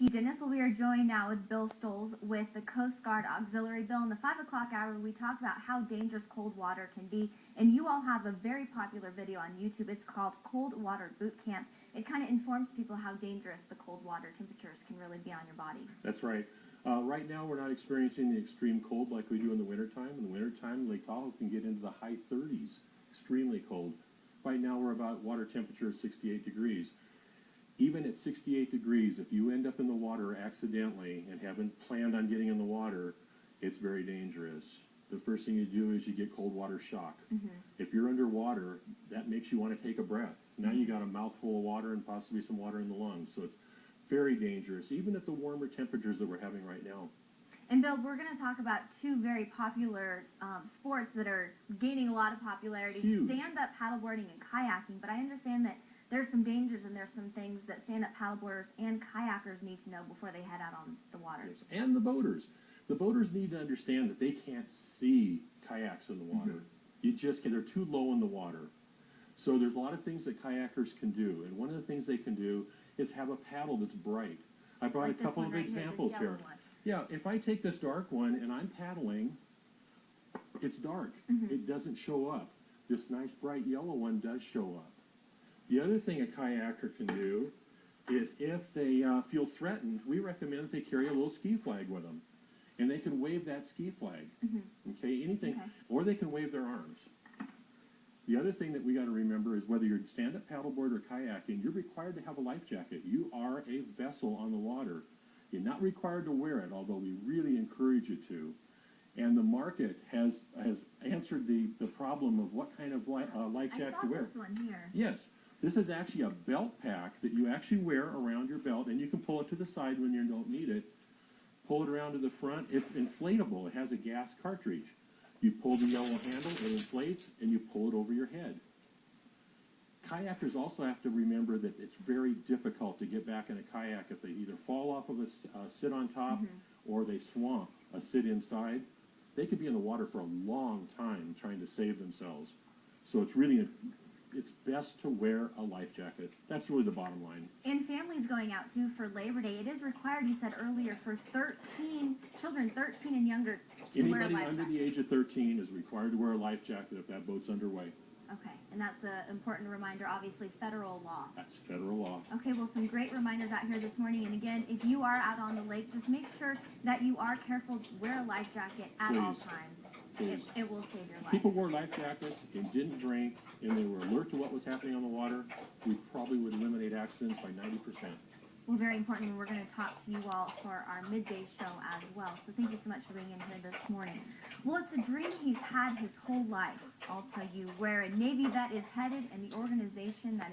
you, Dennis. Well, we are joined now with Bill Stolz with the Coast Guard Auxiliary. Bill, in the 5 o'clock hour, we talked about how dangerous cold water can be, and you all have a very popular video on YouTube. It's called Cold Water Boot Camp. It kind of informs people how dangerous the cold water temperatures can really be on your body. That's right. Right now, we're not experiencing the extreme cold like we do in the wintertime. In the wintertime, Lake Tahoe can get into the high 30s, extremely cold. Right now, we're about water temperature of 68 degrees. Even at 68 degrees, if you end up in the water accidentally and haven't planned on getting in the water, it's very dangerous. The first thing you do is you get cold water shock. If you're underwater, that makes you want to take a breath. Now you got a mouthful of water and possibly some water in the lungs. So it's very dangerous, even at the warmer temperatures that we're having right now. And Bill, we're going to talk about two very popular sports that are gaining a lot of popularity. Huge. Stand-up paddleboarding and kayaking. But I understand that there's some dangers and there's some things that stand-up paddleboarders and kayakers need to know before they head out on the water. Yes. And the boaters. The boaters need to understand that they can't see kayaks in the water. You just can, they're too low in the water. So there's a lot of things that kayakers can do. And one of the things they can do is have a paddle that's bright. I brought like a couple of examples here. Yeah, if I take this dark one and I'm paddling, it's dark. It doesn't show up. This nice bright yellow one does show up. The other thing a kayaker can do is if they feel threatened, we recommend that they carry a little ski flag with them. And they can wave that ski flag. Okay, anything. Or they can wave their arms. The other thing that we got to remember is whether you're stand-up paddleboard or kayaking, you're required to have a life jacket. You are a vessel on the water. You're not required to wear it, although we really encourage you to. And the market has answered the problem of what kind of life jacket to wear. I saw this one here. Yes. This is actually a belt pack that you actually wear around your belt, and you can pull it to the side when you don't need it. Pull it around to the front. It's inflatable. It has a gas cartridge. You pull the yellow handle, it inflates, and you pull it over your head. Kayakers also have to remember that it's very difficult to get back in a kayak if they either fall off of a sit on top or they swamp a sit inside. They could be in the water for a long time trying to save themselves. So it's best to wear a life jacket. That's really the bottom line. And families going out, too, for Labor Day. It is required, you said earlier, for children 13 and younger to wear a Anybody life under jacket. the age of 13 is required to wear a life jacket if that boat's underway. Okay, and that's an important reminder, obviously, federal law. That's federal law. Okay, well, some great reminders out here this morning. And again, if you are out on the lake, just make sure that you are careful. Wear a life jacket at all times. It will save your life. People wore life jackets and didn't drink, and they were alert to what was happening on the water. We probably would eliminate accidents by 90%. Well, very important. We're going to talk to you all for our midday show as well. So thank you so much for being in here this morning. Well, it's a dream he's had his whole life, I'll tell you, where a Navy vet is headed and the organization that is